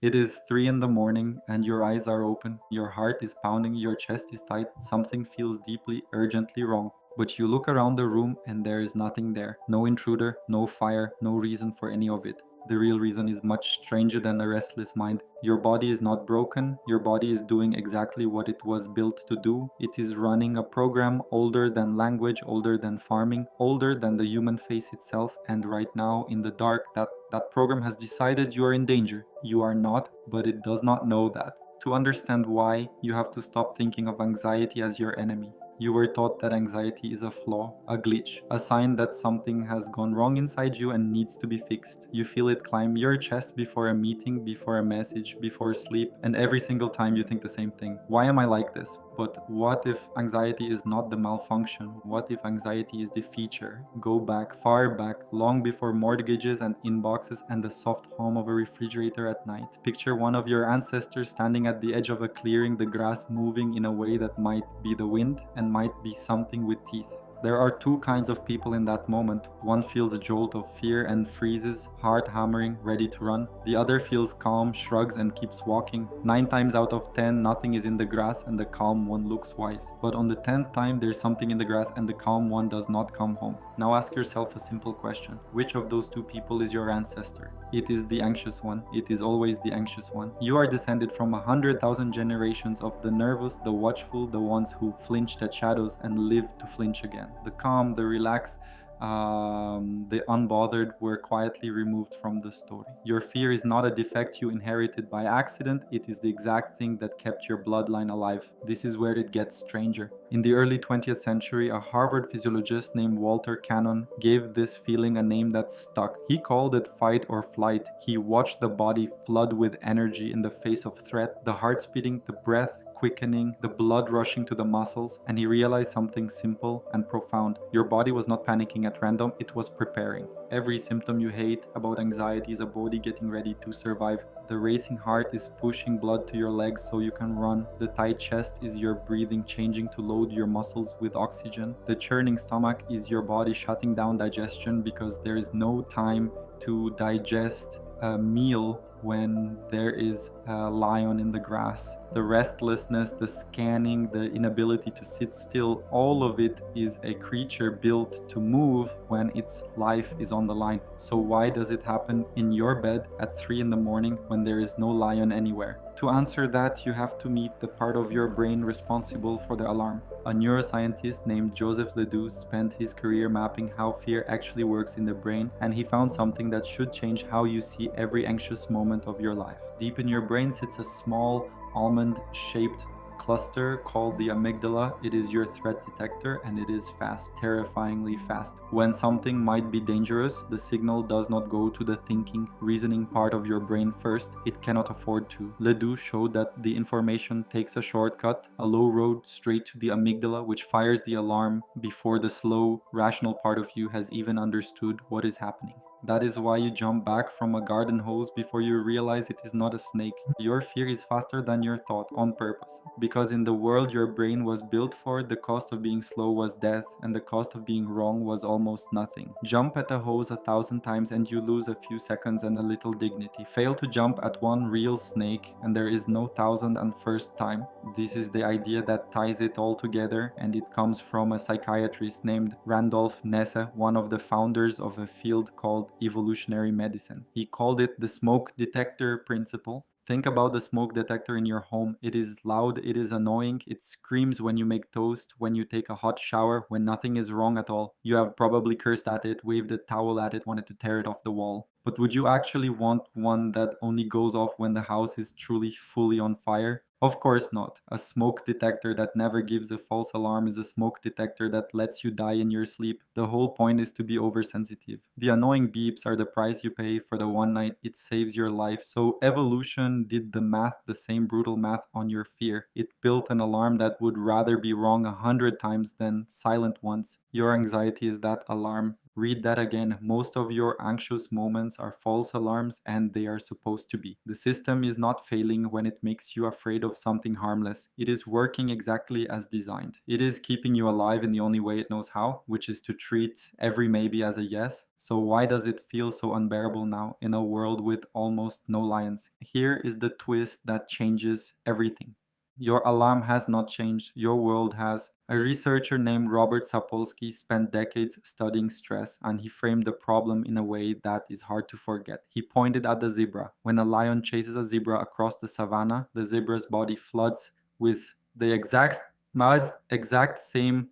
It is 3 in the morning and your eyes are open, your heart is pounding, your chest is tight, something feels deeply, urgently wrong. But you look around the room and there is nothing there. No intruder, no fire, no reason for any of it. The real reason is much stranger than a restless mind. Your body is not broken, your body is doing exactly what it was built to do. It is running a program older than language, older than farming, older than the human face itself, and right now in the dark that program has decided you are in danger. You are not, but it does not know that. To understand why, you have to stop thinking of anxiety as your enemy. You were taught that anxiety is a flaw, a glitch, a sign that something has gone wrong inside you and needs to be fixed. You feel it climb your chest before a meeting, before a message, before sleep, and every single time you think the same thing. Why am I like this? But what if anxiety is not the malfunction? What if anxiety is the feature? Go back, far back, long before mortgages and inboxes and the soft hum of a refrigerator at night. Picture one of your ancestors standing at the edge of a clearing, the grass moving in a way that might be the wind and might be something with teeth. There are two kinds of people in that moment. One feels a jolt of fear and freezes, heart hammering, ready to run. The other feels calm, shrugs, and keeps walking. 9 times out of 10, nothing is in the grass and the calm one looks wise. But on the 10th time, there's something in the grass and the calm one does not come home. Now ask yourself a simple question. Which of those two people is your ancestor? It is the anxious one. It is always the anxious one. You are descended from 100,000 generations of the nervous, the watchful, the ones who flinched at shadows and lived to flinch again. The calm, the relaxed, the unbothered were quietly removed from the story. Your fear is not a defect you inherited by accident, it is the exact thing that kept your bloodline alive. This is where it gets stranger. In the early 20th century, a Harvard physiologist named Walter Cannon gave this feeling a name that stuck. He called it fight or flight. He watched the body flood with energy in the face of threat, the heart speeding, the breath quickening, the blood rushing to the muscles, and he realized something simple and profound. Your body was not panicking at random, it was preparing. Every symptom you hate about anxiety is a body getting ready to survive. The racing heart is pushing blood to your legs so you can run. The tight chest is your breathing changing to load your muscles with oxygen. The churning stomach is your body shutting down digestion because there is no time to digest a meal when there is a lion in the grass. The restlessness, the scanning, the inability to sit still, all of it is a creature built to move when its life is on the line. So why does it happen in your bed at 3 in the morning when there is no lion anywhere? To answer that, you have to meet the part of your brain responsible for the alarm. A neuroscientist named Joseph Ledoux spent his career mapping how fear actually works in the brain, and he found something that should change how you see every anxious moment of your life. Deep in your brain sits a small almond-shaped cluster called the amygdala. It is your threat detector and it is fast, terrifyingly fast. When something might be dangerous, the signal does not go to the thinking, reasoning part of your brain first. It cannot afford to. Ledoux showed that the information takes a shortcut, a low road straight to the amygdala, which fires the alarm before the slow, rational part of you has even understood what is happening. That is why you jump back from a garden hose before you realize it is not a snake. Your fear is faster than your thought on purpose. Because in the world your brain was built for, the cost of being slow was death, and the cost of being wrong was almost nothing. Jump at a hose 1,000 times and you lose a few seconds and a little dignity. Fail to jump at one real snake and there is no 1,001st time. This is the idea that ties it all together, and it comes from a psychiatrist named Randolph Nesse, one of the founders of a field called evolutionary medicine. He called it the smoke detector principle. Think about the smoke detector in your home. It is loud, it is annoying, it screams when you make toast, when you take a hot shower, when nothing is wrong at all. You have probably cursed at it, waved a towel at it, wanted to tear it off the wall. But would you actually want one that only goes off when the house is truly fully on fire? Of course not. A smoke detector that never gives a false alarm is a smoke detector that lets you die in your sleep. The whole point is to be oversensitive. The annoying beeps are the price you pay for the one night it saves your life. So evolution did the math, the same brutal math on your fear. It built an alarm that would rather be wrong 100 times than silent once. Your anxiety is that alarm. Read that again. Most of your anxious moments are false alarms, and they are supposed to be. The system is not failing when it makes you afraid of something harmless. It is working exactly as designed. It is keeping you alive in the only way it knows how, which is to treat every maybe as a yes. So why does it feel so unbearable now in a world with almost no lions? Here is the twist that changes everything. Your alarm has not changed, your world has. A researcher named Robert Sapolsky spent decades studying stress, and he framed the problem in a way that is hard to forget. He pointed at the zebra. When a lion chases a zebra across the savannah, the zebra's body floods with the exact same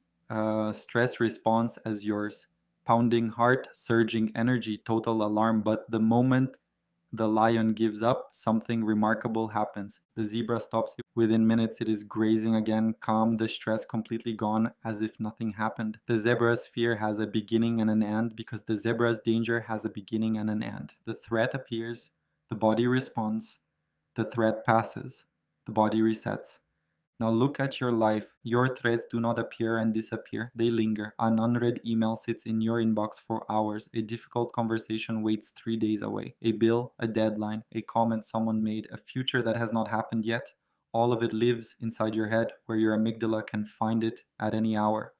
stress response as yours. Pounding heart, surging energy, total alarm. But the moment the lion gives up, something remarkable happens. The zebra stops. Within minutes, it is grazing again, calm, the stress completely gone, as if nothing happened. The zebra's fear has a beginning and an end because the zebra's danger has a beginning and an end. The threat appears, the body responds, the threat passes, the body resets. Now look at your life. Your threads do not appear and disappear. They linger. An unread email sits in your inbox for hours. A difficult conversation waits 3 days away. A bill, a deadline, a comment someone made, a future that has not happened yet. All of it lives inside your head where your amygdala can find it at any hour.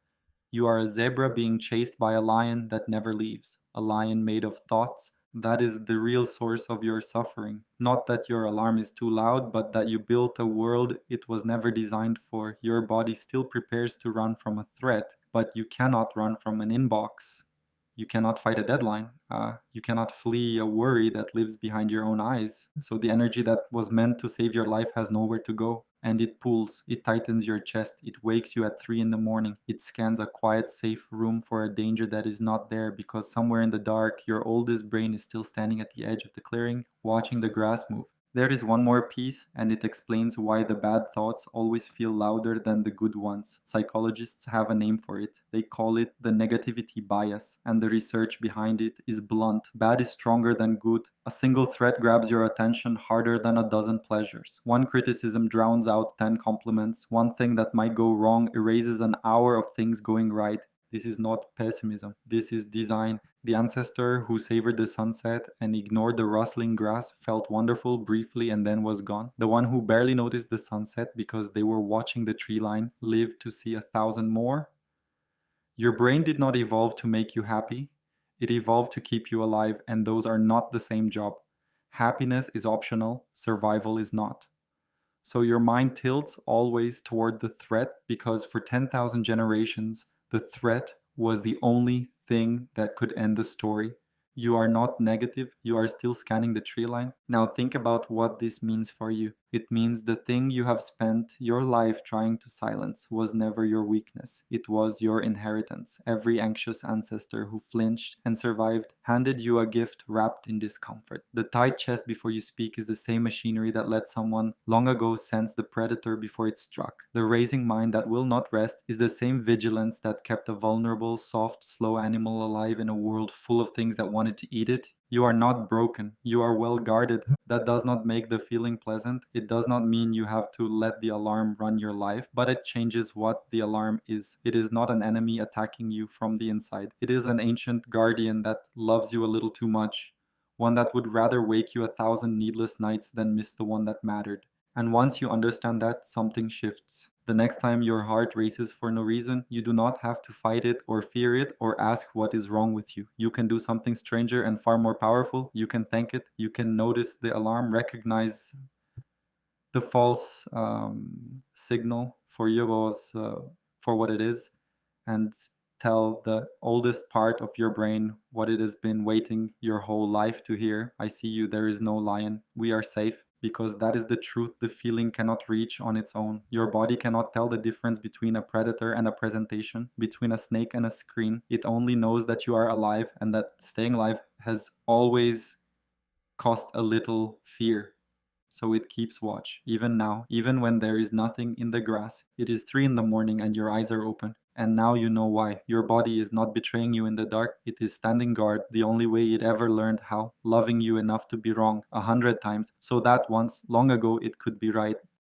You are a zebra being chased by a lion that never leaves, a lion made of thoughts. That is the real source of your suffering. Not that your alarm is too loud, but that you built a world it was never designed for. Your body still prepares to run from a threat, but you cannot run from an inbox. You cannot fight a deadline. You cannot flee a worry that lives behind your own eyes. So the energy that was meant to save your life has nowhere to go. And it pulls, it tightens your chest, it wakes you at 3 in the morning. It scans a quiet, safe room for a danger that is not there because somewhere in the dark, your oldest brain is still standing at the edge of the clearing, watching the grass move. There is one more piece, and it explains why the bad thoughts always feel louder than the good ones. Psychologists have a name for it. They call it the negativity bias, and the research behind it is blunt. Bad is stronger than good. A single threat grabs your attention harder than a dozen pleasures. One criticism drowns out 10 compliments. One thing that might go wrong erases an hour of things going right. This is not pessimism. This is design. The ancestor who savored the sunset and ignored the rustling grass felt wonderful briefly and then was gone. The one who barely noticed the sunset because they were watching the tree line lived to see 1,000 more. Your brain did not evolve to make you happy. It evolved to keep you alive, and those are not the same job. Happiness is optional, survival is not. So your mind tilts always toward the threat because for 10,000 generations, the threat was the only thing that could end the story. You are not negative, you are still scanning the tree line. Now think about what this means for you. It means the thing you have spent your life trying to silence was never your weakness. It was your inheritance. Every anxious ancestor who flinched and survived handed you a gift wrapped in discomfort. The tight chest before you speak is the same machinery that let someone long ago sense the predator before it struck. The racing mind that will not rest is the same vigilance that kept a vulnerable, soft, slow animal alive in a world full of things that wanted to eat it. You are not broken. You are well guarded. That does not make the feeling pleasant. It does not mean you have to let the alarm run your life, but it changes what the alarm is. It is not an enemy attacking you from the inside. It is an ancient guardian that loves you a little too much. One that would rather wake you 1,000 needless nights than miss the one that mattered. And once you understand that, something shifts. The next time your heart races for no reason, you do not have to fight it or fear it or ask what is wrong with you. You can do something stranger and far more powerful. You can thank it. You can notice the alarm, recognize the false signal for yours for what it is, and tell the oldest part of your brain what it has been waiting your whole life to hear. I see you, there is no lion. We are safe. Because that is the truth the feeling cannot reach on its own. Your body cannot tell the difference between a predator and a presentation, between a snake and a screen. It only knows that you are alive and that staying alive has always cost a little fear. So it keeps watch, even now, even when there is nothing in the grass. It is 3 in the morning and your eyes are open. And now you know why. Your body is not betraying you in the dark. It is standing guard the only way it ever learned how, loving you enough to be wrong 100 times, so that once, long ago, it could be right.